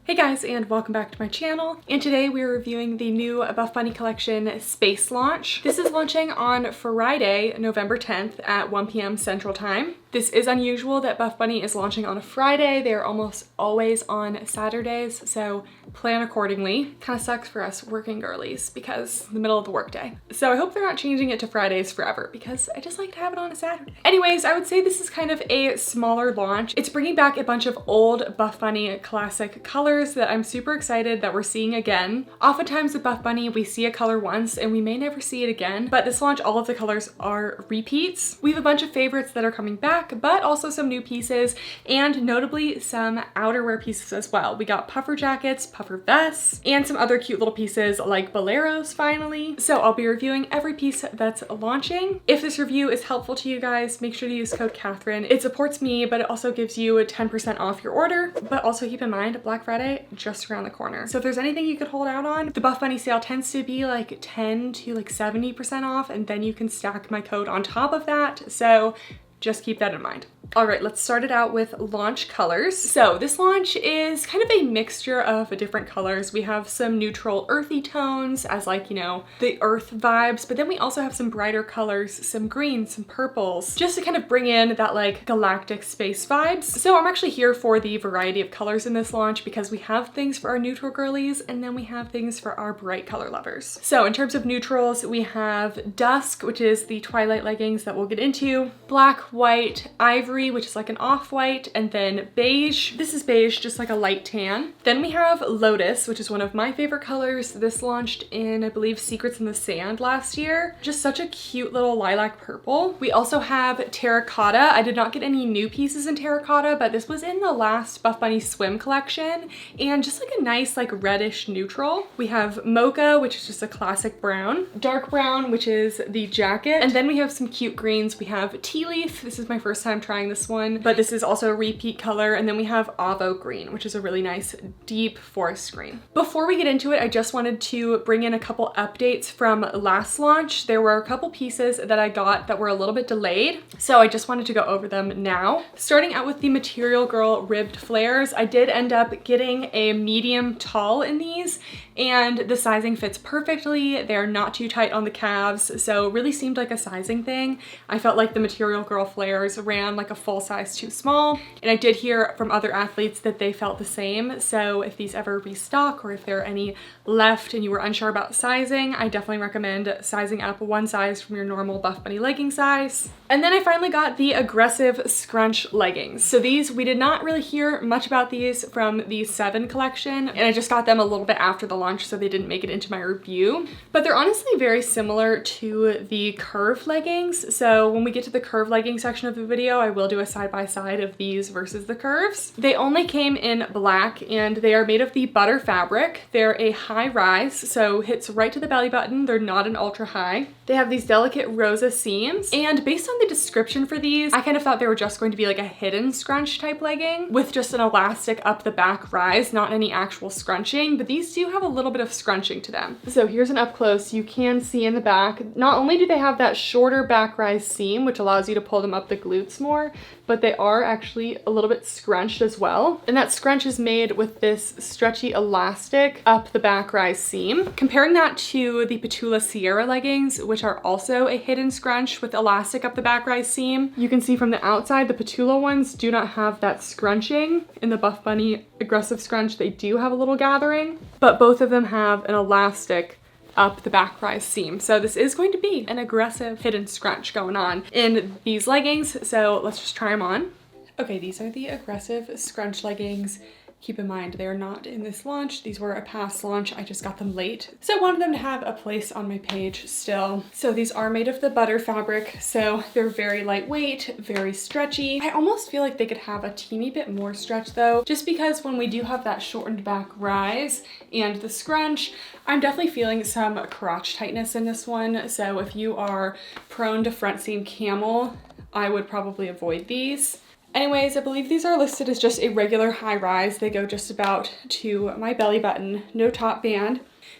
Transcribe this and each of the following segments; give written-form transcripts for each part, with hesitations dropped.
Hey guys, and welcome back to my channel. And today we are reviewing the new Buffbunny Collection Space launch. This is launching on Friday, November 10th at 1 p.m. Central Time. This is unusual that Buffbunny is launching on a Friday. They are almost always on Saturdays, so plan accordingly. Kind of sucks for us working girlies because the middle of the workday. So I hope they're not changing it to Fridays forever because I just like to have it on a Saturday. Anyways, I would say this is kind of a smaller launch. It's bringing back a bunch of old Buffbunny classic colors that I'm super excited that we're seeing again. Oftentimes with Buffbunny, we see a color once and we may never see it again, but this launch, all of the colors are repeats. We have a bunch of favorites that are coming back, but also some new pieces and notably some outerwear pieces as well. We got puffer jackets, puffer vests, and some other cute little pieces like boleros finally. So I'll be reviewing every piece that's launching. If this review is helpful to you guys, make sure to use code Catherine. It supports me, but it also gives you a 10% off your order. But also keep in mind, Black Friday just around the corner. So if there's anything you could hold out on, the Buffbunny sale tends to be like 10 to like 70% off, and then you can stack my code on top of that. So just keep that in mind. All right, let's start it out with launch colors. So this launch is kind of a mixture of different colors. We have some neutral earthy tones as like, you know, the earth vibes, but then we also have some brighter colors, some greens, some purples, just to kind of bring in that like galactic space vibes. So I'm actually here for the variety of colors in this launch because we have things for our neutral girlies and then we have things for our bright color lovers. So in terms of neutrals, we have Dusk, which is the Twilight leggings that we'll get into, black, white, ivory, which is like an off-white, and then beige. This is beige, just like a light tan. Then we have Lotus, which is one of my favorite colors. This launched in, I believe, Secrets in the Sand last year. Just such a cute little lilac purple. We also have Terracotta. I did not get any new pieces in Terracotta, but this was in the last Buffbunny Swim collection, and just like a nice like reddish neutral. We have Mocha, which is just a classic brown. Dark brown, which is the jacket. And then we have some cute greens. We have Tea Leaf. This is my first time trying this one, but this is also a repeat color. And then we have Avo Green, which is a really nice deep forest green. Before we get into it, I just wanted to bring in a couple updates from last launch. There were a couple pieces that I got that were a little bit delayed, so I just wanted to go over them now. Starting out with the Material Girl ribbed flares, I did end up getting a medium tall in these, and the sizing fits perfectly. They're not too tight on the calves, so it really seemed like a sizing thing. I felt like the Material Girl flares ran like a full size too small, and I did hear from other athletes that they felt the same. So if these ever restock or if there are any left and you were unsure about sizing, I definitely recommend sizing up one size from your normal Buffbunny legging size. And then I finally got the aggressive scrunch leggings. So these, we did not really hear much about these from the 7 collection, and I just got them a little bit after the launch, so they didn't make it into my review. But they're honestly very similar to the curve leggings. So when we get to the curve legging section of the video, I will do a side-by-side of these versus the curves. They only came in black, and they are made of the butter fabric. They're a high rise, so hits right to the belly button. They're not an ultra high. They have these delicate Rosa seams, and based on the description for these, I kind of thought they were just going to be like a hidden scrunch type legging with just an elastic up the back rise, not any actual scrunching, but these do have a little bit of scrunching to them. So here's an up close. You can see in the back, not only do they have that shorter back rise seam, which allows you to pull them up the glutes more, but they are actually a little bit scrunched as well. And that scrunch is made with this stretchy elastic up the back rise seam. Comparing that to the Petula Sierra leggings, which are also a hidden scrunch with elastic up the back rise seam, you can see from the outside, the Petula ones do not have that scrunching. In the Buffbunny aggressive scrunch, they do have a little gathering, but both of them have an elastic up the back rise seam. So this is going to be an aggressive hidden scrunch going on in these leggings. So let's just try them on. Okay, these are the aggressive scrunch leggings. Keep in mind, they are not in this launch. These were a past launch. I just got them late. So I wanted them to have a place on my page still. So these are made of the butter fabric. So they're very lightweight, very stretchy. I almost feel like they could have a teeny bit more stretch though, just because when we do have that shortened back rise and the scrunch, I'm definitely feeling some crotch tightness in this one. So if you are prone to front seam camel, I would probably avoid these. Anyways, I believe these are listed as just a regular high rise. They go just about to my belly button, no top band.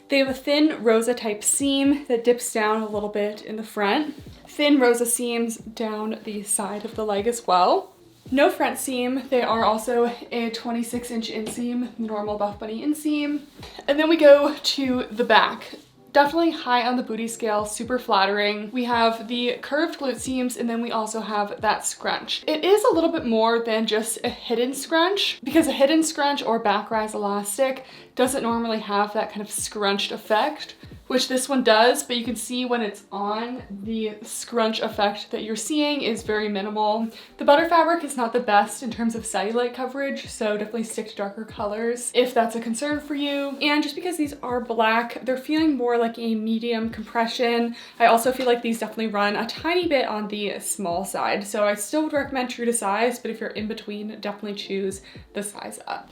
They have a thin Rosa type seam that dips down a little bit in the front. Thin Rosa seams down the side of the leg as well. No front seam. They are also a 26-inch inseam, normal Buffbunny inseam. And then we go to the back. Definitely high on the booty scale, super flattering. We have the curved glute seams, and then we also have that scrunch. It is a little bit more than just a hidden scrunch, because a hidden scrunch or back rise elastic doesn't normally have that kind of scrunched effect, which this one does, but you can see when it's on, the scrunch effect that you're seeing is very minimal. The butter fabric is not the best in terms of cellulite coverage, so definitely stick to darker colors if that's a concern for you. And just because these are black, they're feeling more like a medium compression. I also feel like these definitely run a tiny bit on the small side, so I still would recommend true to size, but if you're in between, definitely choose the size up.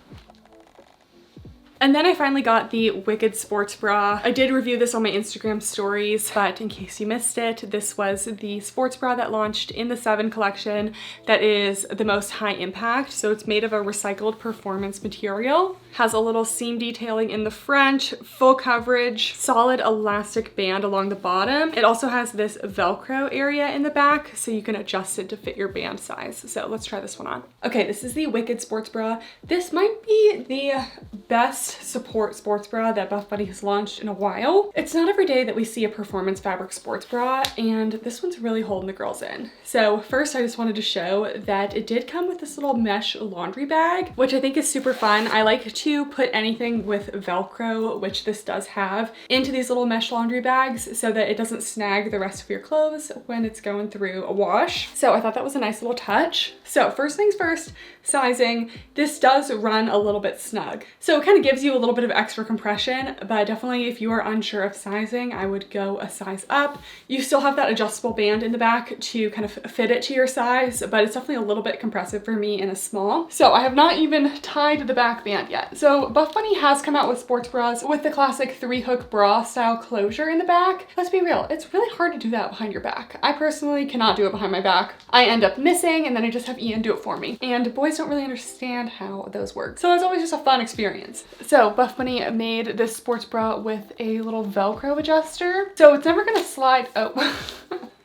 And then I finally got the Wicked sports bra. I did review this on my Instagram stories, but in case you missed it, this was the sports bra that launched in the 7 collection that is the most high impact. So it's made of a recycled performance material, has a little seam detailing in the front, full coverage, solid elastic band along the bottom. It also has this Velcro area in the back, so you can adjust it to fit your band size. So let's try this one on. Okay, this is the Wicked sports bra. This might be the best support sports bra that Buffbunny has launched in a while. It's not every day that we see a performance fabric sports bra, and this one's really holding the girls in. So first, I just wanted to show that it did come with this little mesh laundry bag, which I think is super fun. I like to put anything with Velcro, which this does have, into these little mesh laundry bags so that it doesn't snag the rest of your clothes when it's going through a wash. So I thought that was a nice little touch. So first things first, sizing. This does run a little bit snug. So it kind of gives you a little bit of extra compression, but definitely if you are unsure of sizing, I would go a size up. You still have that adjustable band in the back to kind of fit it to your size, but it's definitely a little bit compressive for me in a small. So I have not even tied the back band yet. So Buffbunny has come out with sports bras with the classic 3-hook bra style closure in the back. Let's be real, it's really hard to do that behind your back. I personally cannot do it behind my back. I end up missing, and then I just have Ian do it for me. And boys don't really understand how those work. So it's always just a fun experience. So Buffbunny made this sports bra with a little Velcro adjuster. So it's never gonna slide, oh,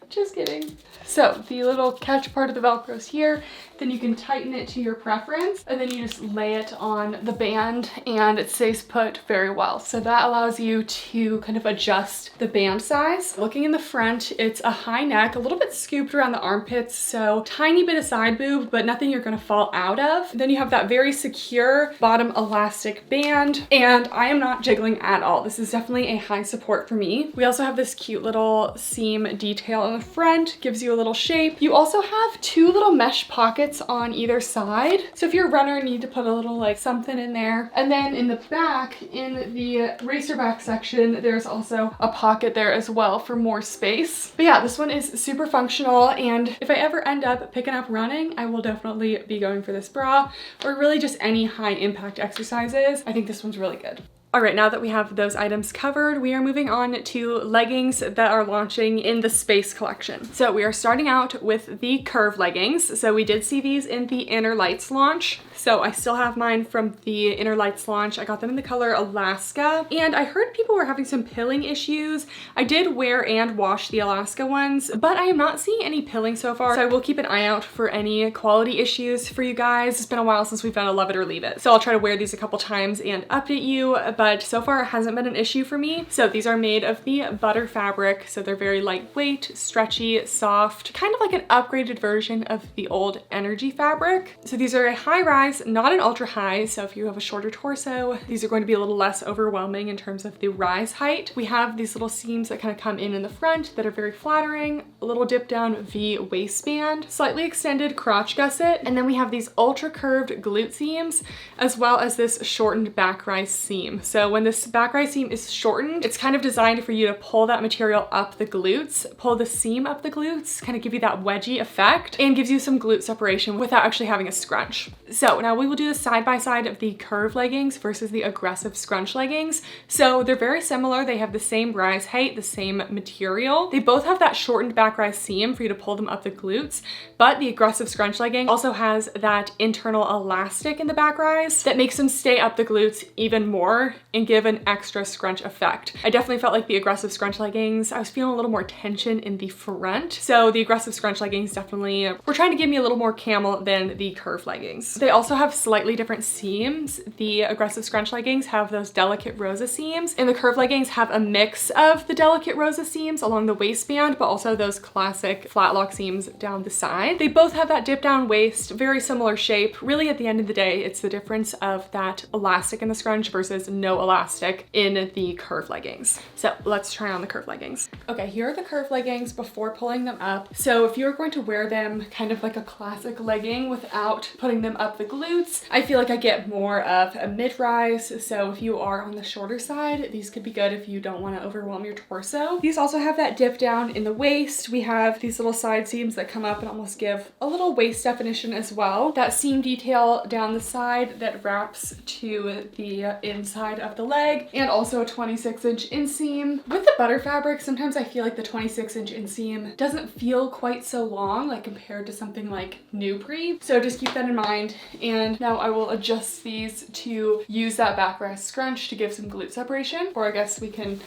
just kidding. So the little catch part of the Velcro is here. Then you can tighten it to your preference, and then you just lay it on the band and it stays put very well. So that allows you to kind of adjust the band size. Looking in the front, it's a high neck, a little bit scooped around the armpits, so tiny bit of side boob, but nothing you're gonna fall out of. Then you have that very secure bottom elastic band, and I am not jiggling at all. This is definitely a high support for me. We also have this cute little seam detail in the front, gives you a little shape. You also have 2 little mesh pockets on either side. So if you're a runner, you need to put a little like something in there. And then in the back, in the racer back section, there's also a pocket there as well for more space. But yeah, this one is super functional, and if I ever end up picking up running, I will definitely be going for this bra, or really just any high impact exercises. I think this one's really good. All right, now that we have those items covered, we are moving on to leggings that are launching in the Space Collection. So we are starting out with the curve leggings. So we did see these in the Inner Lights launch. So I still have mine from the Inner Lights launch. I got them in the color Alaska, and I heard people were having some pilling issues. I did wear and wash the Alaska ones, but I am not seeing any pilling so far. So I will keep an eye out for any quality issues for you guys. It's been a while since we've done a love it or leave it. So I'll try to wear these a couple times and update you, but so far it hasn't been an issue for me. So these are made of the butter fabric. So they're very lightweight, stretchy, soft, kind of like an upgraded version of the old Energy fabric. So these are a high rise, not an ultra high. So if you have a shorter torso, these are going to be a little less overwhelming in terms of the rise height. We have these little seams that kind of come in the front that are very flattering, a little dip down V waistband, slightly extended crotch gusset, and then we have these ultra curved glute seams, as well as this shortened back rise seam. So when this back rise seam is shortened, it's kind of designed for you to pull that material up the glutes, pull the seam up the glutes, kind of give you that wedgie effect, and gives you some glute separation without actually having a scrunch. So now we will do the side by side of the curve leggings versus the aggressive scrunch leggings. So they're very similar. They have the same rise height, the same material. They both have that shortened back rise seam for you to pull them up the glutes, but the aggressive scrunch legging also has that internal elastic in the back rise that makes them stay up the glutes even more and give an extra scrunch effect. I definitely felt like the aggressive scrunch leggings, I was feeling a little more tension in the front. So the aggressive scrunch leggings definitely were trying to give me a little more camel than the curve leggings. They also have slightly different seams. The aggressive scrunch leggings have those delicate Rosa seams, and the curve leggings have a mix of the delicate Rosa seams along the waistband, but also those classic flat lock seams down the side. They both have that dip down waist, very similar shape. Really, at the end of the day, it's the difference of that elastic in the scrunch versus no elastic in the curve leggings. So let's try on the curve leggings. Okay, here are the curve leggings before pulling them up. So if you're going to wear them kind of like a classic legging without putting them up the glutes, I feel like I get more of a mid-rise. So if you are on the shorter side, these could be good if you don't want to overwhelm your torso. These also have that dip down in the waist. We have these little side seams that come up and almost give a little waist definition as well. That seam detail down the side that wraps to the inside of the leg, and also a 26-inch inseam. With the butter fabric, sometimes I feel like the 26-inch inseam doesn't feel quite so long, like compared to something like Nubri. So just keep that in mind. And now I will adjust these to use that backrest scrunch to give some glute separation, or I guess we can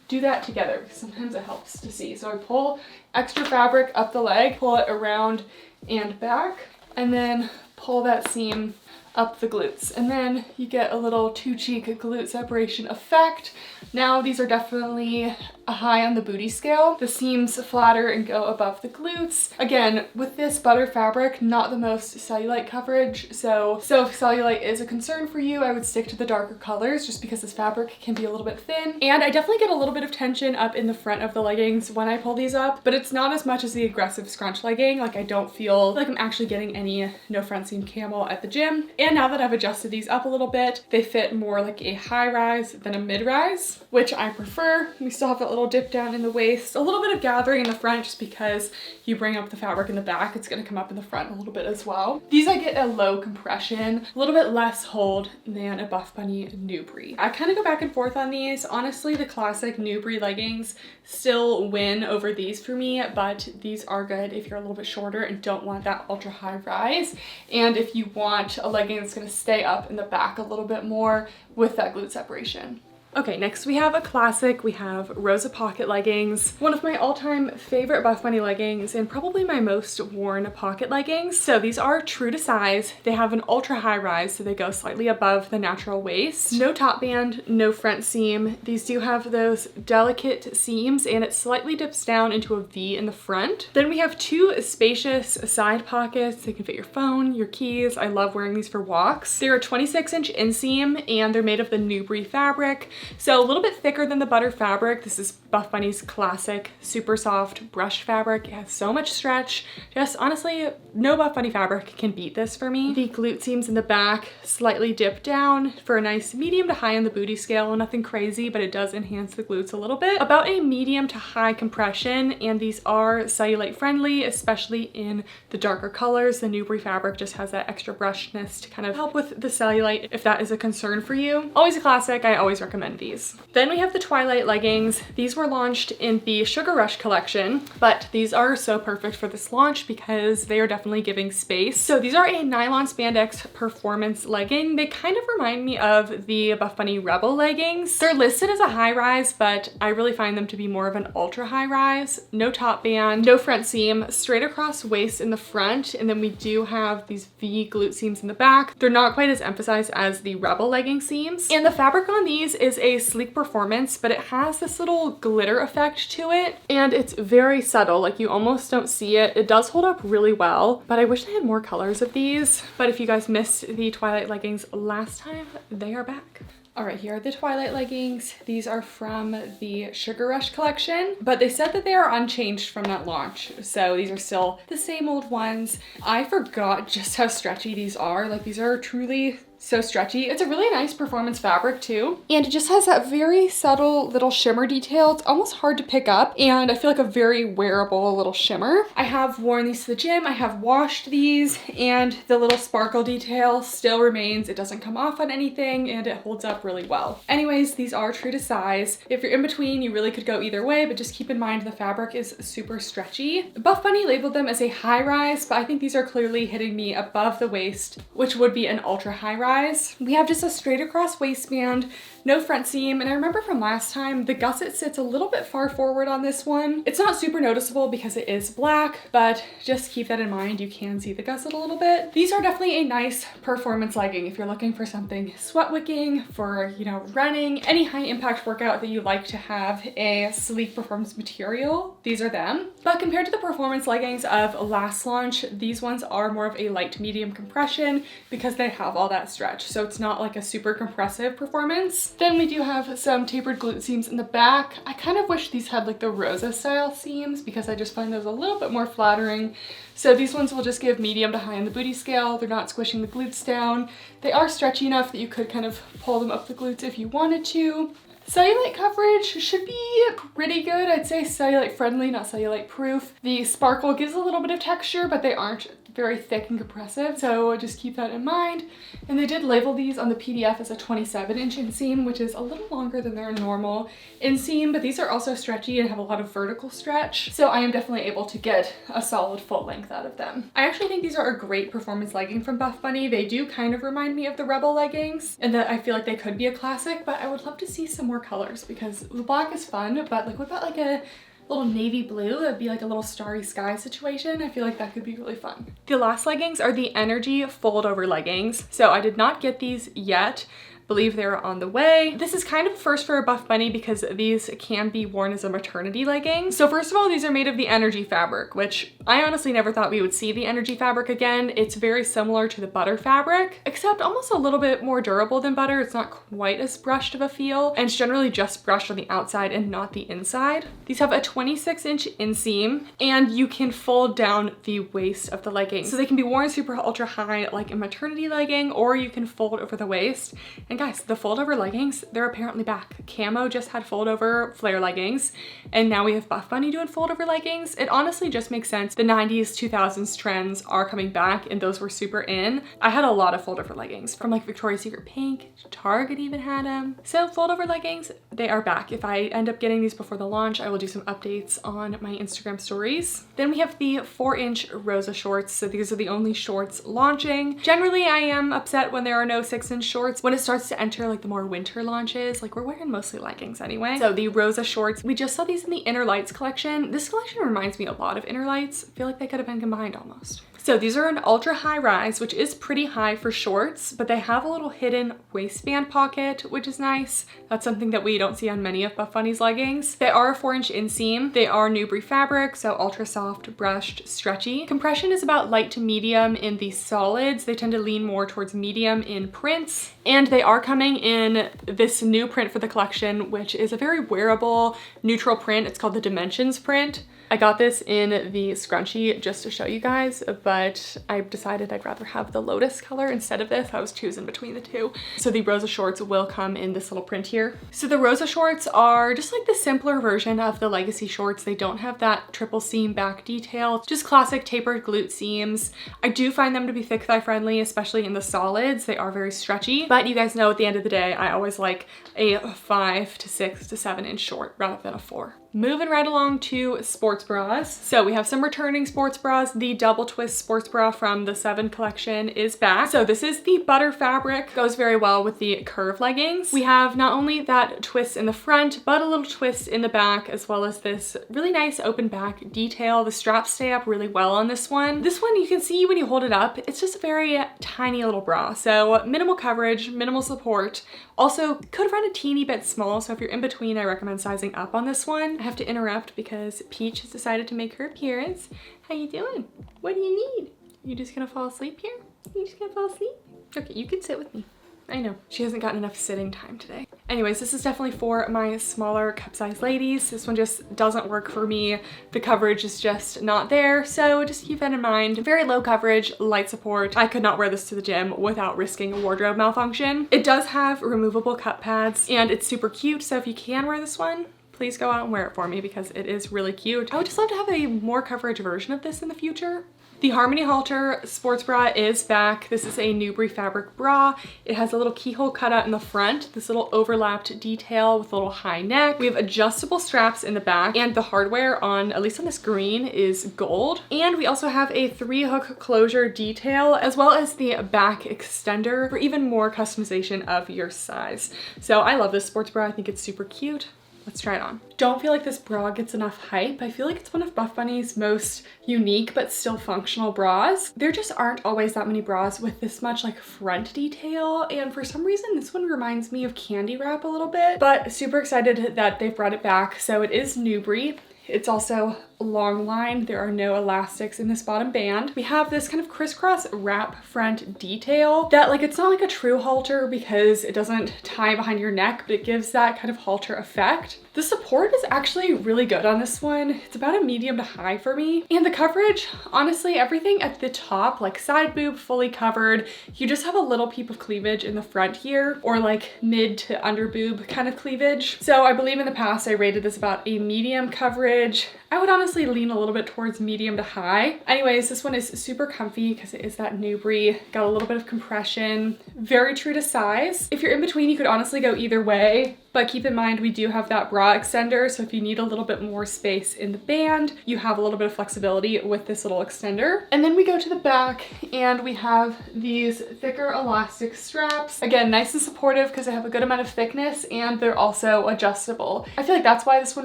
do that together because sometimes it helps to see. So I pull extra fabric up the leg, pull it around and back, and then pull that seam up the glutes. And then you get a little two cheek glute separation effect. Now these are definitely a high on the booty scale. The seams flatter and go above the glutes. Again, with this butter fabric, not the most cellulite coverage. So if cellulite is a concern for you, I would stick to the darker colors just because this fabric can be a little bit thin. And I definitely get a little bit of tension up in the front of the leggings when I pull these up, but it's not as much as the aggressive scrunch legging. Like I don't feel like I'm actually getting any no front seam camel at the gym. And now that I've adjusted these up a little bit, they fit more like a high rise than a mid rise, which I prefer. We still have that little dip down in the waist, a little bit of gathering in the front just because you bring up the fabric in the back, it's going to come up in the front a little bit as well. These I get a low compression, a little bit less hold than a Buffbunny Nubri. I kind of go back and forth on these. Honestly, the classic Nubri leggings still win over these for me, but these are good if you're a little bit shorter and don't want that ultra high rise, and if you want a legging that's going to stay up in the back a little bit more with that glute separation. Okay, next we have a classic. We have Rosa pocket leggings, one of my all-time favorite Buffbunny leggings and probably my most worn pocket leggings. So these are true to size. They have an ultra high rise, so they go slightly above the natural waist. No top band, no front seam. These do have those delicate seams and it slightly dips down into a V in the front. Then we have two spacious side pockets. They can fit your phone, your keys. I love wearing these for walks. They're a 26-inch inseam and they're made of the Nubri fabric. So a little bit thicker than the butter fabric. This is Buffbunny's classic super soft brushed fabric. It has so much stretch. Just honestly, no Buffbunny fabric can beat this for me. The glute seams in the back slightly dip down for a nice medium to high on the booty scale. Nothing crazy, but it does enhance the glutes a little bit. About a medium to high compression, and these are cellulite friendly, especially in the darker colors. The Nubri fabric just has that extra brushness to kind of help with the cellulite if that is a concern for you. Always a classic. I always recommend these. Then we have the Twilight leggings. These were launched in the Sugar Rush collection, but these are so perfect for this launch because they are definitely giving space. So these are a nylon spandex performance legging. They kind of remind me of the Buffbunny Rebel leggings. They're listed as a high rise, but I really find them to be more of an ultra high rise. No top band, no front seam, straight across waist in the front, and then we do have these V glute seams in the back. They're not quite as emphasized as the Rebel legging seams. And the fabric on these is a sleek performance, but it has this little glitter effect to it, and it's very subtle. Like you almost don't see it. It does hold up really well, but I wish they had more colors of these. But if you guys missed the Twilight leggings last time, they are back. All right, here are the Twilight leggings. These are from the Sugar Rush collection, but they said that they are unchanged from that launch. So these are still the same old ones. I forgot just how stretchy these are. Like these are truly so stretchy. It's a really nice performance fabric too. And it just has that very subtle little shimmer detail. It's almost hard to pick up, and I feel like a very wearable little shimmer. I have worn these to the gym. I have washed these, and the little sparkle detail still remains. It doesn't come off on anything, and it holds up really well. Anyways, these are true to size. If you're in between, you really could go either way, but just keep in mind the fabric is super stretchy. Buffbunny labeled them as a high rise, but I think these are clearly hitting me above the waist, which would be an ultra high rise. rise. We have just a straight across waistband, no front seam, and I remember from last time, the gusset sits a little bit far forward on this one. It's not super noticeable because it is black, but just keep that in mind. You can see the gusset a little bit. These are definitely a nice performance legging if you're looking for something sweat wicking, for, you know, running, any high impact workout that you like to have a sleek performance material. These are them. But compared to the performance leggings of last launch, these ones are more of a light to medium compression because they have all that stretch. So it's not like a super compressive performance. Then we do have some tapered glute seams in the back. I kind of wish these had like the Rosa style seams because I just find those a little bit more flattering. So these ones will just give medium to high on the booty scale. They're not squishing the glutes down. They are stretchy enough that you could kind of pull them up the glutes if you wanted to. Cellulite coverage should be pretty good. I'd say cellulite friendly, not cellulite proof. The sparkle gives a little bit of texture, but they aren't very thick and compressive, so just keep that in mind. And they did label these on the PDF as a 27-inch inseam, which is a little longer than their normal inseam, but these are also stretchy and have a lot of vertical stretch, so I am definitely able to get a solid full length out of them. I actually think these are a great performance legging from Buffbunny. They do kind of remind me of the Rebel leggings, and that I feel like they could be a classic, but I would love to see some more colors because the black is fun, but like what about like a little navy blue? That'd be like a little starry sky situation. I feel like that could be really fun. The last leggings are the Energy fold over leggings. So I did not get these yet. Believe they're on the way. This is kind of a first for a Buffbunny because these can be worn as a maternity legging. So first of all, these are made of the Energy fabric, which I honestly never thought we would see the Energy fabric again. It's very similar to the butter fabric, except almost a little bit more durable than butter. It's not quite as brushed of a feel, and it's generally just brushed on the outside and not the inside. These have a 26-inch inseam, and you can fold down the waist of the legging. So they can be worn super ultra high like a maternity legging, or you can fold over the waist. And guys, the fold over leggings, they're apparently back. Camo just had fold over flare leggings, and now we have Buffbunny doing fold over leggings. It honestly just makes sense. The 90s, 2000s trends are coming back, and those were super in. I had a lot of fold over leggings from like Victoria's Secret Pink, Target even had them. So fold over leggings, they are back. If I end up getting these before the launch, I will do some updates on my Instagram stories. Then we have the 4-inch Rosa shorts. So these are the only shorts launching. Generally, I am upset when there are no 6-inch shorts. When it starts to enter like the more winter launches, like we're wearing mostly leggings anyway. So the Rosa shorts, we just saw these in the Inner Lights collection. This collection reminds me a lot of Inner Lights. I feel like they could have been combined almost. So these are an ultra high rise, which is pretty high for shorts, but they have a little hidden waistband pocket, which is nice. That's something that we don't see on many of Buffbunny's leggings. They are a 4-inch inseam. They are Newbury fabric, so ultra soft, brushed, stretchy. Compression is about light to medium in the solids. They tend to lean more towards medium in prints, and they are coming in this new print for the collection, which is a very wearable neutral print. It's called the Dimensions print. I got this in the scrunchie just to show you guys, but I decided I'd rather have the Lotus color instead of this. I was choosing between the two. So the Rosa shorts will come in this little print here. So the Rosa shorts are just like the simpler version of the Legacy shorts. They don't have that triple seam back detail, just classic tapered glute seams. I do find them to be thick thigh friendly, especially in the solids. They are very stretchy, but you guys know at the end of the day, I always like a 5 to 6 to 7-inch short rather than a 4. Moving right along to sports bras. So we have some returning sports bras. The double twist sports bra from the 7 collection is back. So this is the butter fabric, goes very well with the curve leggings. We have not only that twist in the front, but a little twist in the back, as well as this really nice open back detail. The straps stay up really well on this one. This one you can see when you hold it up, it's just a very tiny little bra. So minimal coverage, minimal support. Also could run a teeny bit small. So if you're in between, I recommend sizing up on this one. I have to interrupt because Peach has decided to make her appearance. How you doing? What do you need? You just gonna fall asleep here? You just gonna fall asleep? Okay, you can sit with me. I know, she hasn't gotten enough sitting time today. Anyways, this is definitely for my smaller cup size ladies. This one just doesn't work for me. The coverage is just not there, so just keep that in mind. Very low coverage, light support. I could not wear this to the gym without risking a wardrobe malfunction. It does have removable cup pads, and it's super cute, so if you can wear this one, please go out and wear it for me because it is really cute. I would just love to have a more coverage version of this in the future. The Harmony Halter sports bra is back. This is a Newbury fabric bra. It has a little keyhole cutout in the front, this little overlapped detail with a little high neck. We have adjustable straps in the back, and the hardware on, at least on this green, is gold. And we also have a 3-hook closure detail, as well as the back extender for even more customization of your size. So I love this sports bra. I think it's super cute. Let's try it on. Don't feel like this bra gets enough hype. I feel like it's one of Buff Bunny's most unique but still functional bras. There just aren't always that many bras with this much like front detail, and for some reason this one reminds me of candy wrap a little bit, but super excited that they've brought it back. So it is Newbury. It's also long line. There are no elastics in this bottom band. We have this kind of crisscross wrap front detail that, like, it's not like a true halter because it doesn't tie behind your neck, but it gives that kind of halter effect. The support is actually really good on this one. It's about a medium to high for me. And the coverage, honestly, everything at the top, like side boob fully covered. You just have a little peep of cleavage in the front here, or like mid to under boob kind of cleavage. So I believe in the past I rated this about a medium coverage. I would honestly lean a little bit towards medium to high. Anyways, this one is super comfy because it is that Newbury. Got a little bit of compression, very true to size. If you're in between, you could honestly go either way. But keep in mind, we do have that bra extender, so if you need a little bit more space in the band, you have a little bit of flexibility with this little extender. And then we go to the back and we have these thicker elastic straps. Again, nice and supportive because they have a good amount of thickness and they're also adjustable. I feel like that's why this one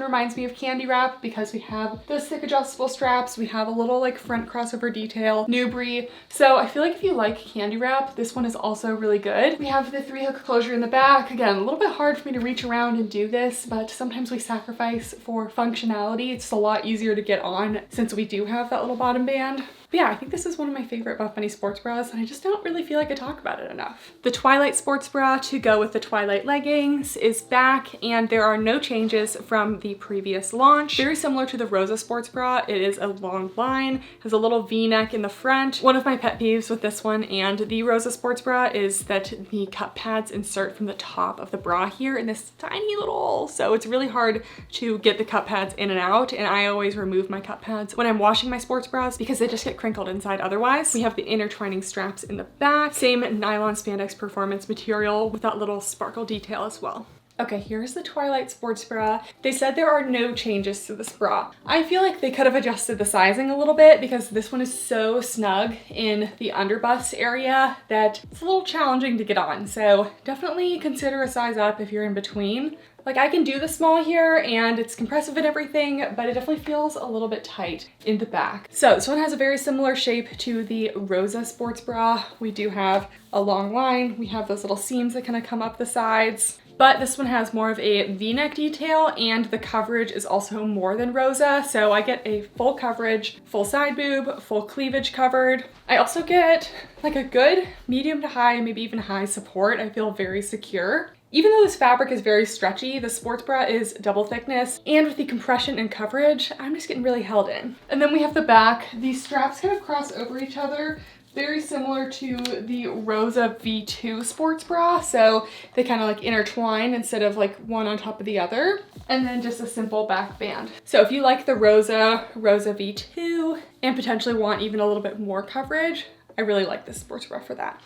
reminds me of candy wrap, because we have those thick adjustable straps. We have a little like front crossover detail, Newbury. So I feel like if you like candy wrap, this one is also really good. We have the 3-hook closure in the back. Again, a little bit hard for me to reach around and do this, but sometimes we sacrifice for functionality. It's a lot easier to get on since we do have that little bottom band. But yeah, I think this is one of my favorite Buff Bunny sports bras, and I just don't really feel like I talk about it enough. The Twilight sports bra to go with the Twilight leggings is back, and there are no changes from the previous launch. Very similar to the Rosa sports bra, it is a long line, has a little V-neck in the front. One of my pet peeves with this one and the Rosa sports bra is that the cup pads insert from the top of the bra here in this tiny little hole, so it's really hard to get the cup pads in and out, and I always remove my cup pads when I'm washing my sports bras because they just get crinkled inside otherwise. We have the intertwining straps in the back, same nylon spandex performance material with that little sparkle detail as well. Okay, here's the Twilight sports bra. They said there are no changes to this bra. I feel like they could have adjusted the sizing a little bit because this one is so snug in the underbust area that it's a little challenging to get on. So definitely consider a size up if you're in between. Like, I can do the small here and it's compressive and everything, but it definitely feels a little bit tight in the back. So this one has a very similar shape to the Rosa sports bra. We do have a long line. We have those little seams that kind of come up the sides. But this one has more of a V-neck detail and the coverage is also more than Rosa. So I get a full coverage, full side boob, full cleavage covered. I also get like a good medium to high, maybe even high support. I feel very secure. Even though this fabric is very stretchy, the sports bra is double thickness, and with the compression and coverage, I'm just getting really held in. And then we have the back. These straps kind of cross over each other, very similar to the Rosa V2 sports bra. So they kind of like intertwine instead of like one on top of the other. And then just a simple back band. So if you like the Rosa V2 and potentially want even a little bit more coverage, I really like this sports bra for that.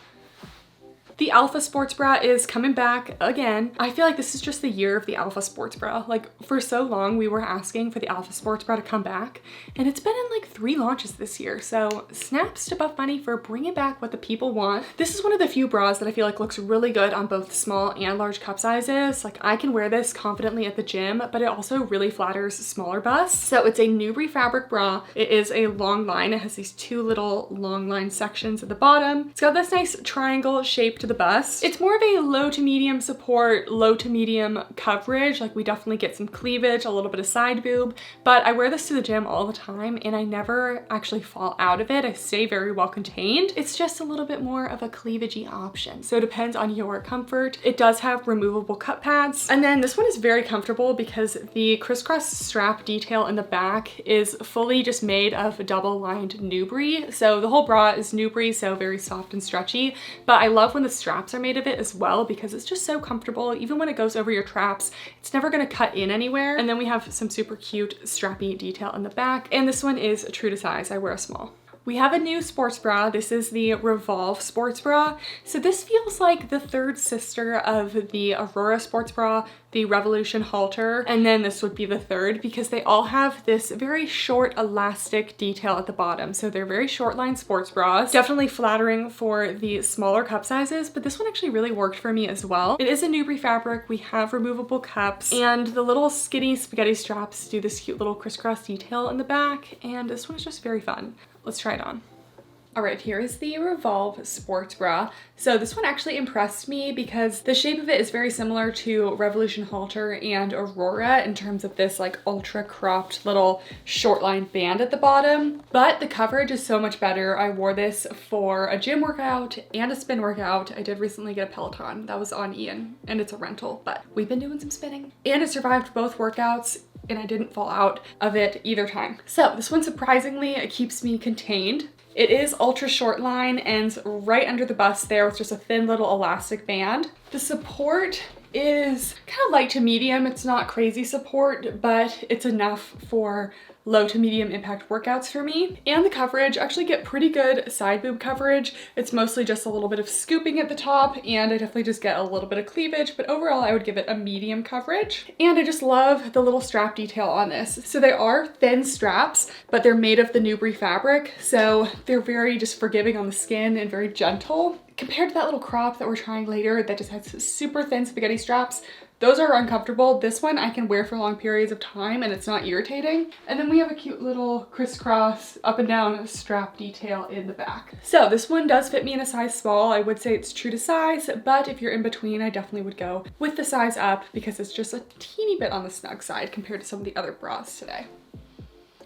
The Alpha sports bra is coming back again. I feel like this is just the year of the Alpha sports bra. Like, for so long we were asking for the Alpha sports bra to come back, and it's been in like 3 launches this year. So snaps to Buff Bunny for bringing back what the people want. This is one of the few bras that I feel like looks really good on both small and large cup sizes. Like, I can wear this confidently at the gym, but it also really flatters smaller busts. So it's a Newbury fabric bra. It is a long line. It has these 2 little long line sections at the bottom. It's got this nice triangle shape to the bust. It's more of a low to medium support, low to medium coverage. Like, we definitely get some cleavage, a little bit of side boob, but I wear this to the gym all the time and I never actually fall out of it. I stay very well contained. It's just a little bit more of a cleavagey option. So it depends on your comfort. It does have removable cup pads. And then this one is very comfortable because the crisscross strap detail in the back is fully just made of double lined Newbury. So the whole bra is Newbury, so very soft and stretchy, but I love when the straps are made of it as well because it's just so comfortable. Even when it goes over your traps, it's never gonna cut in anywhere. And then we have some super cute strappy detail in the back. And this one is true to size. I wear a small. We have a new sports bra. This is the Revolve sports bra. So this feels like the third sister of the Aurora sports bra, the Revolution halter, and then this would be the third because they all have this very short elastic detail at the bottom. So they're very short line sports bras. Definitely flattering for the smaller cup sizes, but this one actually really worked for me as well. It is a Nubri fabric. We have removable cups and the little skinny spaghetti straps do this cute little crisscross detail in the back, and this one is just very fun. Let's try it on. All right, here is the Revolve sports bra. So this one actually impressed me because the shape of it is very similar to Revolution halter and Aurora in terms of this like ultra cropped little short line band at the bottom, but the coverage is so much better. I wore this for a gym workout and a spin workout. I did recently get a Peloton. That was on Ian and it's a rental, but we've been doing some spinning and it survived both workouts and I didn't fall out of it either time. So this one surprisingly, it keeps me contained. It is ultra short line, ends right under the bust there with just a thin little elastic band. The support is kind of light to medium. It's not crazy support, but it's enough for low to medium impact workouts for me. And the coverage, actually get pretty good side boob coverage. It's mostly just a little bit of scooping at the top, and I definitely just get a little bit of cleavage, but overall I would give it a medium coverage. And I just love the little strap detail on this. So they are thin straps, but they're made of the Nubri fabric, so they're very just forgiving on the skin and very gentle. Compared to that little crop that we're trying later that just has super thin spaghetti straps, those are uncomfortable. This one I can wear for long periods of time and it's not irritating. And then we have a cute little crisscross up and down strap detail in the back. So this one does fit me in a size small. I would say it's true to size, but if you're in between, I definitely would go with the size up because it's just a teeny bit on the snug side compared to some of the other bras today.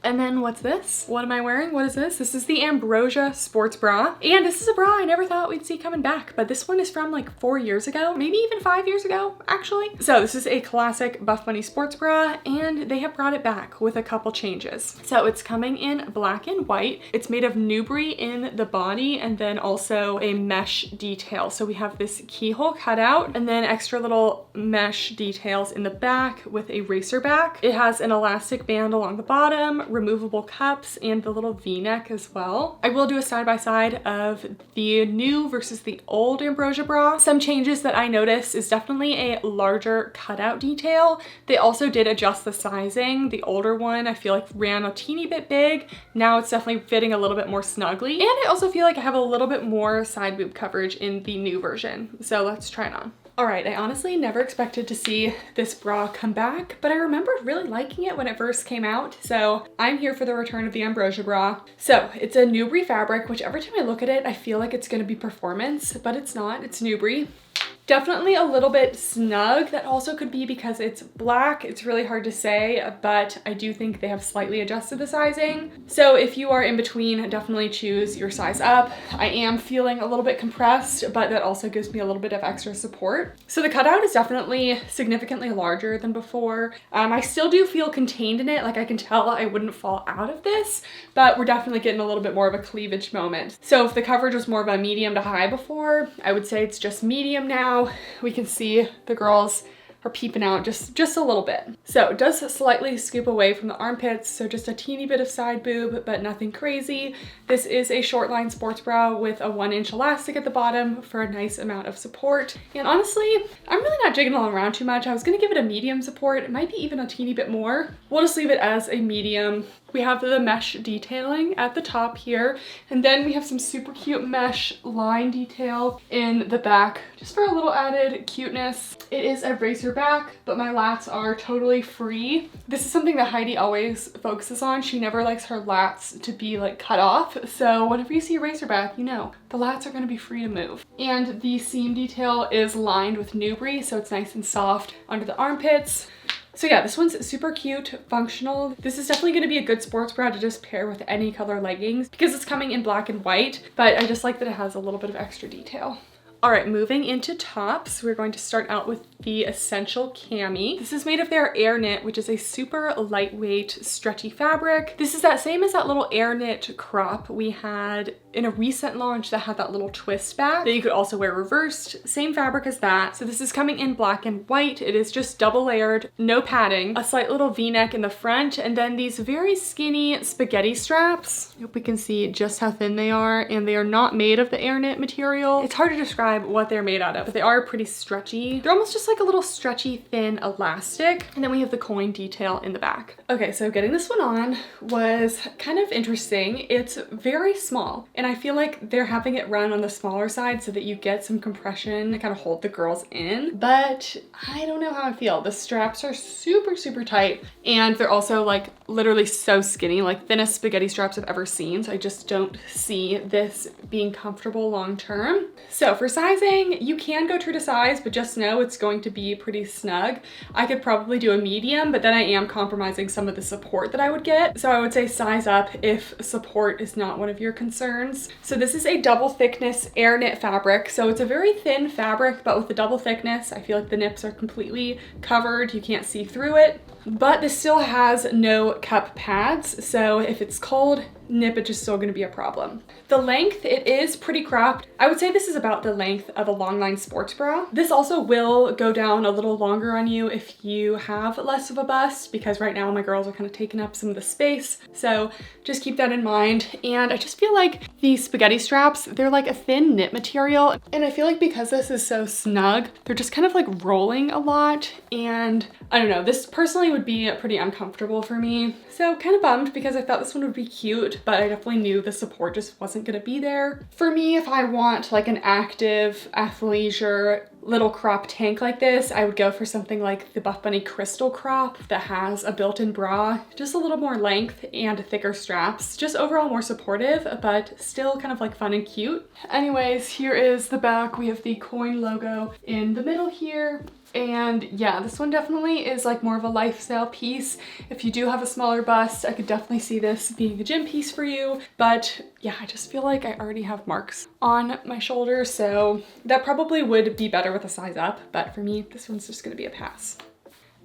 And then what's this? What am I wearing? What is this? This is the Ambrosia sports bra. And this is a bra I never thought we'd see coming back, but this one is from like 4 years ago, maybe even 5 years ago, actually. So this is a classic Buffbunny sports bra, and they have brought it back with a couple changes. So it's coming in black and white. It's made of Nubri in the body and then also a mesh detail. So we have this keyhole cutout and then extra little mesh details in the back with a racer back. It has an elastic band along the bottom, removable cups, and the little v-neck as well. I will do a side-by-side of the new versus the old Ambrosia bra. Some changes that I noticed is definitely a larger cutout detail. They also did adjust the sizing. The older one I feel like ran a teeny bit big. Now it's definitely fitting a little bit more snugly. And I also feel like I have a little bit more side boob coverage in the new version. So let's try it on. All right, I honestly never expected to see this bra come back, but I remember really liking it when it first came out. So I'm here for the return of the Ambrosia bra. So it's a Nubri fabric, which every time I look at it, I feel like it's gonna be performance, but it's not, it's Nubri. Definitely a little bit snug. That also could be because it's black. It's really hard to say, but I do think they have slightly adjusted the sizing. So if you are in between, definitely choose your size up. I am feeling a little bit compressed, but that also gives me a little bit of extra support. So the cutout is definitely significantly larger than before. I still do feel contained in it. Like I can tell I wouldn't fall out of this, but we're definitely getting a little bit more of a cleavage moment. So if the coverage was more of a medium to high before, I would say it's just medium now. We can see the girls are peeping out just a little bit. So it does slightly scoop away from the armpits, so just a teeny bit of side boob, but nothing crazy. This is a short line sports bra with a 1-inch elastic at the bottom for a nice amount of support. And honestly, I'm really not jigging along around too much. I was gonna give it a medium support. It might be even a teeny bit more. We'll just leave it as a medium. We have the mesh detailing at the top here, and then we have some super cute mesh line detail in the back, just for a little added cuteness. It is a racer back, but my lats are totally free. This is something that Heidi always focuses on. She never likes her lats to be like cut off, so whenever you see a racer back, you know the lats are gonna be free to move. And the seam detail is lined with Nubri, so it's nice and soft under the armpits. So yeah, this one's super cute, functional. This is definitely gonna be a good sports bra to just pair with any color leggings because it's coming in black and white, but I just like that it has a little bit of extra detail. All right, moving into tops, we're going to start out with the Essential Cami. This is made of their Air Knit, which is a super lightweight, stretchy fabric. This is that same as that little Air Knit crop we had in a recent launch that had that little twist back that you could also wear reversed. Same fabric as that. So this is coming in black and white. It is just double layered, no padding, a slight little V-neck in the front, and then these very skinny spaghetti straps. I hope we can see just how thin they are, and they are not made of the air knit material. It's hard to describe what they're made out of, but they are pretty stretchy. They're almost just like a little stretchy, thin elastic. And then we have the coin detail in the back. Okay, so getting this one on was kind of interesting. It's very small, and I feel like they're having it run on the smaller side so that you get some compression to kind of hold the girls in, but I don't know how I feel. The straps are super, super tight, and they're also like literally so skinny, like thinnest spaghetti straps I've ever seen. So I just don't see this being comfortable long term. So for sizing, you can go true to size, but just know it's going to be pretty snug. I could probably do a medium, but then I am compromising some of the support that I would get. So I would say size up if support is not one of your concerns. So this is a double thickness air knit fabric. So it's a very thin fabric, but with the double thickness, I feel like the nips are completely covered. You can't see through it, but this still has no cup pads. So if it's cold, nippage is still going to be a problem. The length, it is pretty cropped. I would say this is about the length of a longline sports bra. This also will go down a little longer on you if you have less of a bust, because right now my girls are kind of taking up some of the space. So just keep that in mind. And I just feel like these spaghetti straps, they're like a thin knit material. And I feel like because this is so snug, they're just kind of like rolling a lot. And I don't know, this personally would be pretty uncomfortable for me. So kind of bummed because I thought this one would be cute, but I definitely knew the support just wasn't gonna be there. For me, if I want like an active athleisure little crop tank like this, I would go for something like the Buffbunny Crystal Crop that has a built-in bra, just a little more length and thicker straps, just overall more supportive, but still kind of like fun and cute. Anyways, here is the back. We have the coin logo in the middle here. And yeah, this one definitely is like more of a lifestyle piece. If you do have a smaller bust, I could definitely see this being a gym piece for you. But yeah, I just feel like I already have marks on my shoulder, so that probably would be better with a size up. But for me, this one's just gonna be a pass.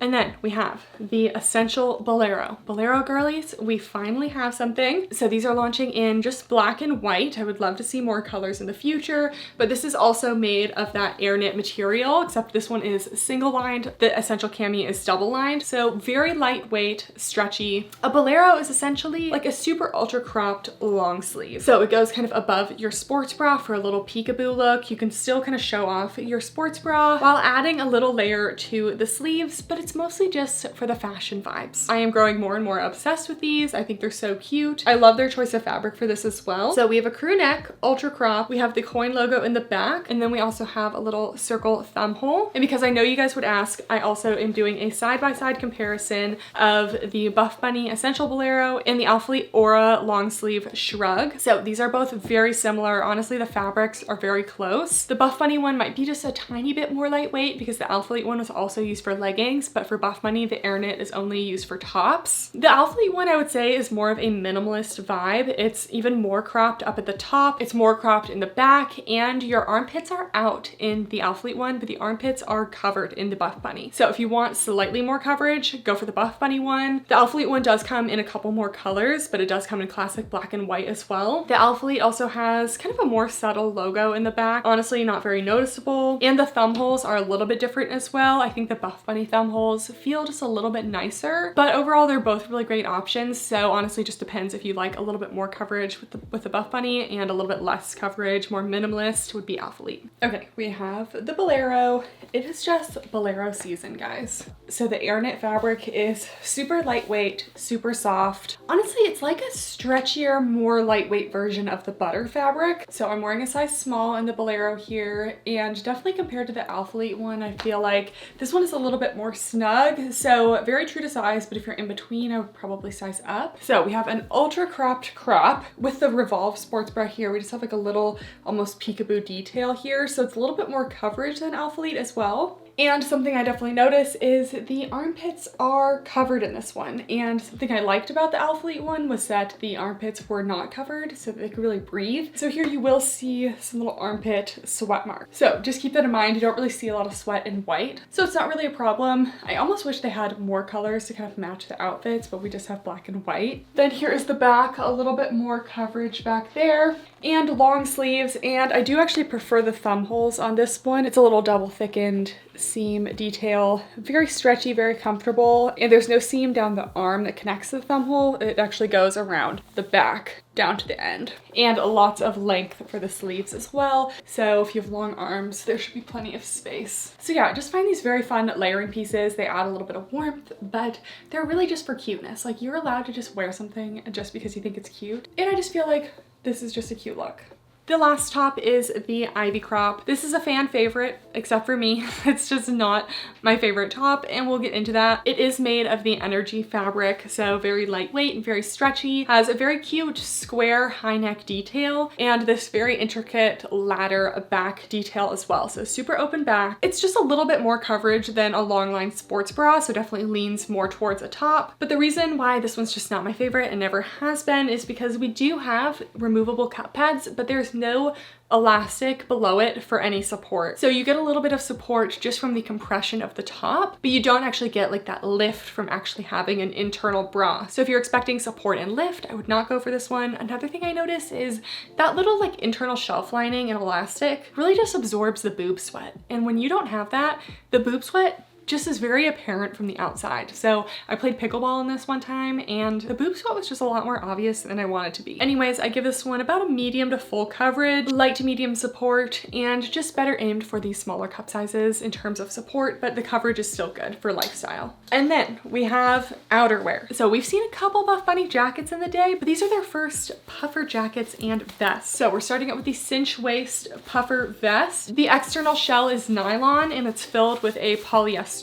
And then we have the Essential Bolero. Bolero girlies, we finally have something. So these are launching in just black and white. I would love to see more colors in the future, but this is also made of that air knit material, except this one is single lined. The Essential Cami is double lined. So very lightweight, stretchy. A Bolero is essentially like a super ultra cropped long sleeve. So it goes kind of above your sports bra for a little peekaboo look. You can still kind of show off your sports bra while adding a little layer to the sleeves, but it's mostly just for the fashion vibes. I am growing more and more obsessed with these. I think they're so cute. I love their choice of fabric for this as well. So we have a crew neck, ultra crop. We have the coin logo in the back, and then we also have a little circle thumb hole. And because I know you guys would ask, I also am doing a side-by-side comparison of the Buffbunny Essential Bolero and the Alphalete Aura long sleeve shrug. So these are both very similar. Honestly, the fabrics are very close. The Buffbunny one might be just a tiny bit more lightweight because the Alphalete one was also used for leggings, but for Buffbunny, the air knit is only used for tops. The Alphalete one, I would say, is more of a minimalist vibe. It's even more cropped up at the top. It's more cropped in the back, and your armpits are out in the Alphalete one, but the armpits are covered in the Buffbunny. So if you want slightly more coverage, go for the Buffbunny one. The Alphalete one does come in a couple more colors, but it does come in classic black and white as well. The Alphalete also has kind of a more subtle logo in the back. Honestly, not very noticeable. And the thumb holes are a little bit different as well. I think the Buffbunny thumb holes feel just a little bit nicer, but overall they're both really great options. So honestly, just depends if you like a little bit more coverage with the Buffbunny and a little bit less coverage, more minimalist would be Alphalete. Okay, we have the Bolero. It is just Bolero season, guys. So the air knit fabric is super lightweight, super soft. Honestly, it's like a stretchier, more lightweight version of the butter fabric. So I'm wearing a size small in the Bolero here, and definitely compared to the Alphalete one, I feel like this one is a little bit more snug. So very true to size, but if you're in between, I would probably size up. So we have an ultra cropped crop with the Revolve sports bra here. We just have like a little almost peekaboo detail here. So it's a little bit more coverage than Alphalete as well. And something I definitely notice is the armpits are covered in this one. And something I liked about the Alphalete one was that the armpits were not covered so that they could really breathe. So here you will see some little armpit sweat marks. So just keep that in mind. You don't really see a lot of sweat in white, so it's not really a problem. I almost wish they had more colors to kind of match the outfits, but we just have black and white. Then here is the back, a little bit more coverage back there. and long sleeves, and I do actually prefer the thumb holes on this one. It's a little double thickened seam detail, very stretchy, very comfortable, and there's no seam down the arm that connects to the thumb hole. It actually goes around the back down to the end, and lots of length for the sleeves as well. So if you have long arms, there should be plenty of space. So yeah, I just find these very fun layering pieces. They add a little bit of warmth, but they're really just for cuteness. Like, you're allowed to just wear something just because you think it's cute, and I just feel like this is just a cute look. The last top is the ivy crop. This is a fan favorite, except for me. It's just not my favorite top, and we'll get into that. It is made of the energy fabric, so very lightweight and very stretchy. Has a very cute square high neck detail and this very intricate ladder back detail as well. So super open back. It's just a little bit more coverage than a long line sports bra, so definitely leans more towards a top. But the reason why this one's just not my favorite and never has been is because we do have removable cup pads, but there's no elastic below it for any support. So you get a little bit of support just from the compression of the top, but you don't actually get like that lift from actually having an internal bra. So if you're expecting support and lift, I would not go for this one. Another thing I notice is that little like internal shelf lining and elastic really just absorbs the boob sweat. And when you don't have that, the boob sweat just is very apparent from the outside. So I played pickleball in this one time, and the boob sweat was just a lot more obvious than I want it to be. Anyways, I give this one about a medium to full coverage, light to medium support, and just better aimed for these smaller cup sizes in terms of support, but the coverage is still good for lifestyle. And then we have outerwear. So we've seen a couple Buffbunny jackets in the day, but these are their first puffer jackets and vests. So we're starting out with the cinch waist puffer vest. The external shell is nylon, and it's filled with a polyester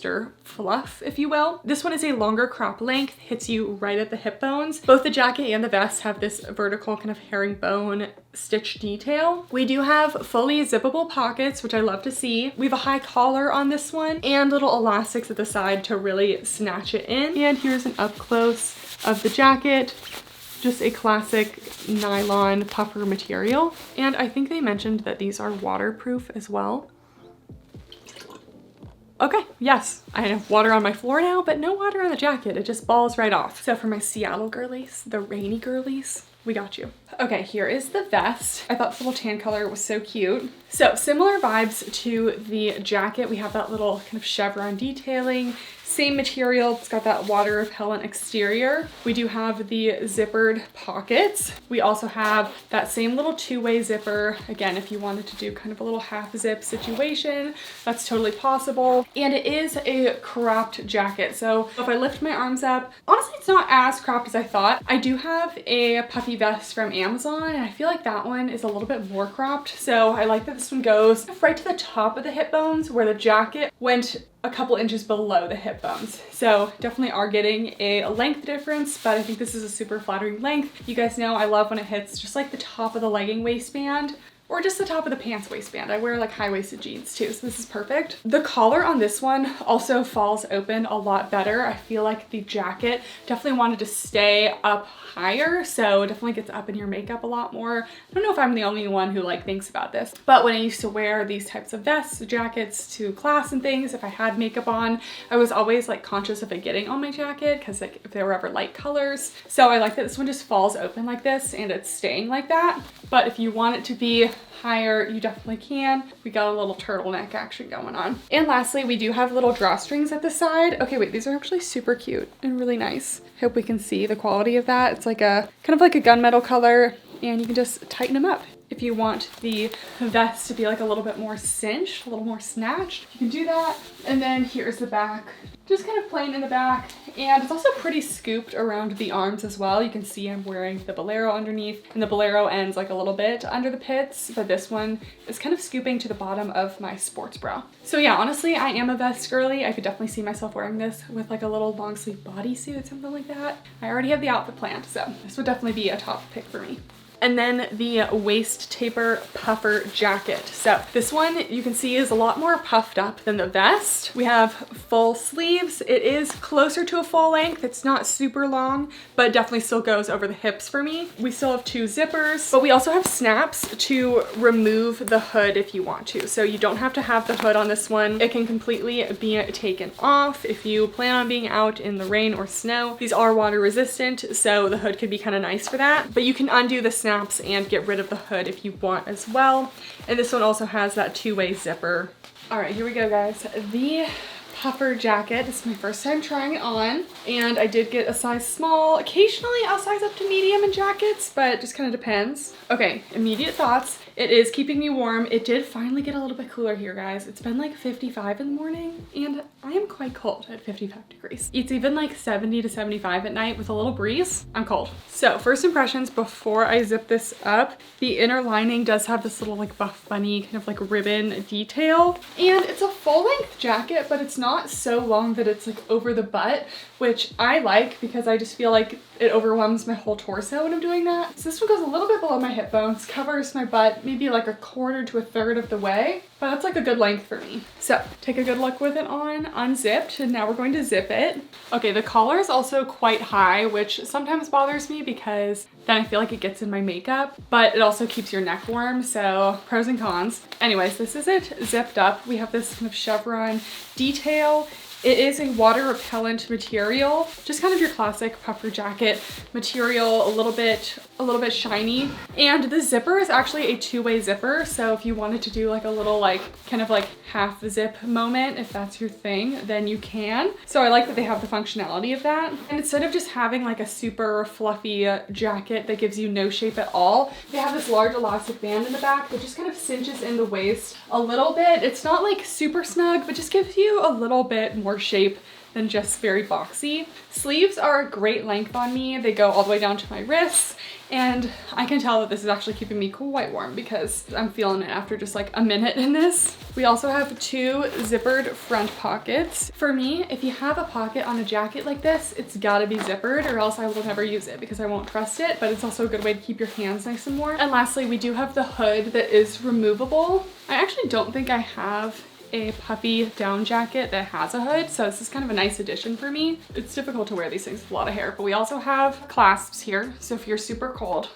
fluff, if you will. This one is a longer crop length, hits you right at the hip bones. Both the jacket and the vest have this vertical kind of herringbone stitch detail. We do have fully zippable pockets, which I love to see. We have a high collar on this one and little elastics at the side to really snatch it in. And here's an up close of the jacket. Just a classic nylon puffer material. And I think they mentioned that these are waterproof as well. Okay, yes, I have water on my floor now, but no water on the jacket. It just balls right off. So for my Seattle girlies, the rainy girlies, we got you. Okay, here is the vest. I thought this little tan color was so cute. So similar vibes to the jacket. We have that little kind of chevron detailing. Same material, it's got that water repellent exterior. We do have the zippered pockets. We also have that same little two-way zipper. Again, if you wanted to do kind of a little half zip situation, that's totally possible. And it is a cropped jacket. So if I lift my arms up, honestly, it's not as cropped as I thought. I do have a puffy vest from Amazon, and I feel like that one is a little bit more cropped. So I like that this one goes right to the top of the hip bones, where the jacket went a couple inches below the hip bones. So definitely are getting a length difference, but I think this is a super flattering length. You guys know I love when it hits just like the top of the legging waistband, or just the top of the pants waistband. I wear like high-waisted jeans too, so this is perfect. The collar on this one also falls open a lot better. I feel like the jacket definitely wanted to stay up higher, so it definitely gets up in your makeup a lot more. I don't know if I'm the only one who like thinks about this, but when I used to wear these types of vests, jackets to class and things, if I had makeup on, I was always like conscious of it getting on my jacket, because like if there were ever light colors. So I like that this one just falls open like this and it's staying like that. But if you want it to be higher, you definitely can. We got a little turtleneck action going on. And lastly, we do have little drawstrings at the side. Okay, wait, these are actually super cute and really nice. Hope we can see the quality of that. It's like a kind of like a gunmetal color, and you can just tighten them up. If you want the vest to be like a little bit more cinched, a little more snatched, you can do that. And then here's the back, just kind of plain in the back. And it's also pretty scooped around the arms as well. You can see I'm wearing the bolero underneath, and the bolero ends like a little bit under the pits, but this one is kind of scooping to the bottom of my sports bra. So yeah, honestly, I am a vest girly. I could definitely see myself wearing this with like a little long sleeve bodysuit, something like that. I already have the outfit planned, so this would definitely be a top pick for me. And then the waist taper puffer jacket. So this one you can see is a lot more puffed up than the vest. We have full sleeves. It is closer to a full length. It's not super long, but definitely still goes over the hips for me. We still have two zippers, but we also have snaps to remove the hood if you want to. So you don't have to have the hood on this one. It can completely be taken off if you plan on being out in the rain or snow. These are water resistant, so the hood could be kind of nice for that, but you can undo the snap snaps and get rid of the hood if you want as well. And this one also has that two-way zipper. All right, here we go, guys. The puffer jacket. This is my first time trying it on, and I did get a size small. Occasionally I'll size up to medium in jackets, but it just kind of depends. Okay, immediate thoughts. It is keeping me warm. It did finally get a little bit cooler here, guys. It's been like 55 in the morning, and I am quite cold at 55 degrees. It's even like 70 to 75 at night with a little breeze. I'm cold. So first impressions before I zip this up, the inner lining does have this little like Buffbunny kind of like ribbon detail, and it's a full length jacket, but it's not so long that it's like over the butt, which I like because I just feel like it overwhelms my whole torso when I'm doing that. So this one goes a little bit below my hip bones, covers my butt maybe like a quarter to a third of the way, but that's like a good length for me. So take a good look with it on, unzipped, and now we're going to zip it. Okay, the collar is also quite high, which sometimes bothers me because then I feel like it gets in my makeup, but it also keeps your neck warm, so pros and cons. Anyways, this is it zipped up. We have this kind of chevron detail. It is a water repellent material, just kind of your classic puffer jacket material, a little bit shiny. And the zipper is actually a two-way zipper. So if you wanted to do like a little like kind of like half zip moment, if that's your thing, then you can. So I like that they have the functionality of that. And instead of just having like a super fluffy jacket that gives you no shape at all, they have this large elastic band in the back that just kind of cinches in the waist a little bit. It's not like super snug, but just gives you a little bit more shape than just very boxy. Sleeves are a great length on me. They go all the way down to my wrists, and I can tell that this is actually keeping me quite warm because I'm feeling it after just like a minute in this. We also have two zippered front pockets. For me, if you have a pocket on a jacket like this, it's gotta be zippered or else I will never use it because I won't trust it, but it's also a good way to keep your hands nice and warm. And lastly, we do have the hood that is removable. I actually don't think I have a puffy down jacket that has a hood, so this is kind of a nice addition for me. It's difficult to wear these things with a lot of hair, but we also have clasps here, so if you're super cold,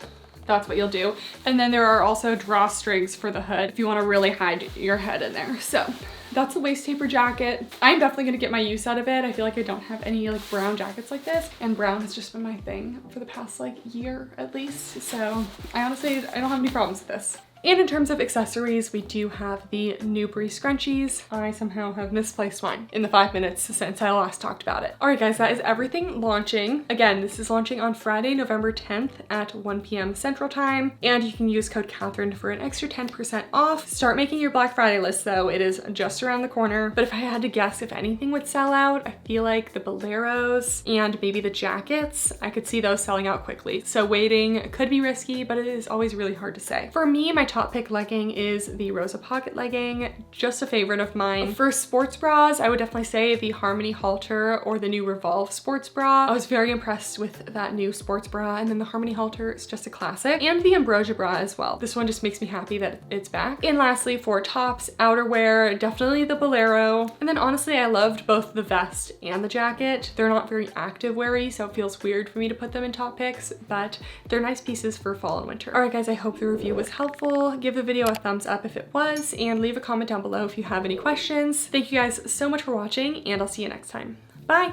that's what you'll do. And then there are also drawstrings for the hood if you want to really hide your head in there. So that's the waist taper jacket. I'm definitely gonna get my use out of it. I feel like I don't have any like brown jackets like this, and brown has just been my thing for the past like year at least. So I don't have any problems with this. And in terms of accessories, we do have the Newbury scrunchies. I somehow have misplaced mine in the 5 minutes since I last talked about it. All right, guys, that is everything launching. Again, this is launching on Friday, November 10th at 1 p.m. Central Time, and you can use code Catherine for an extra 10% off. Start making your Black Friday list though. It is just around the corner. But if I had to guess if anything would sell out, I feel like the boleros and maybe the jackets. I could see those selling out quickly. So waiting could be risky, but it is always really hard to say. For me, my top pick legging is the Rosa pocket legging, just a favorite of mine. For sports bras, I would definitely say the Harmony halter or the new Revolve sports bra. I was very impressed with that new sports bra, and then the Harmony halter is just a classic, and the Ambrosia bra as well. This one just makes me happy that it's back. And lastly, for tops, outerwear, definitely the bolero. And then honestly, I loved both the vest and the jacket. They're not very active weary, so it feels weird for me to put them in top picks, but they're nice pieces for fall and winter. All right, guys, I hope the review was helpful. Give the video a thumbs up if it was, and leave a comment down below if you have any questions. Thank you guys so much for watching, and I'll see you next time. Bye!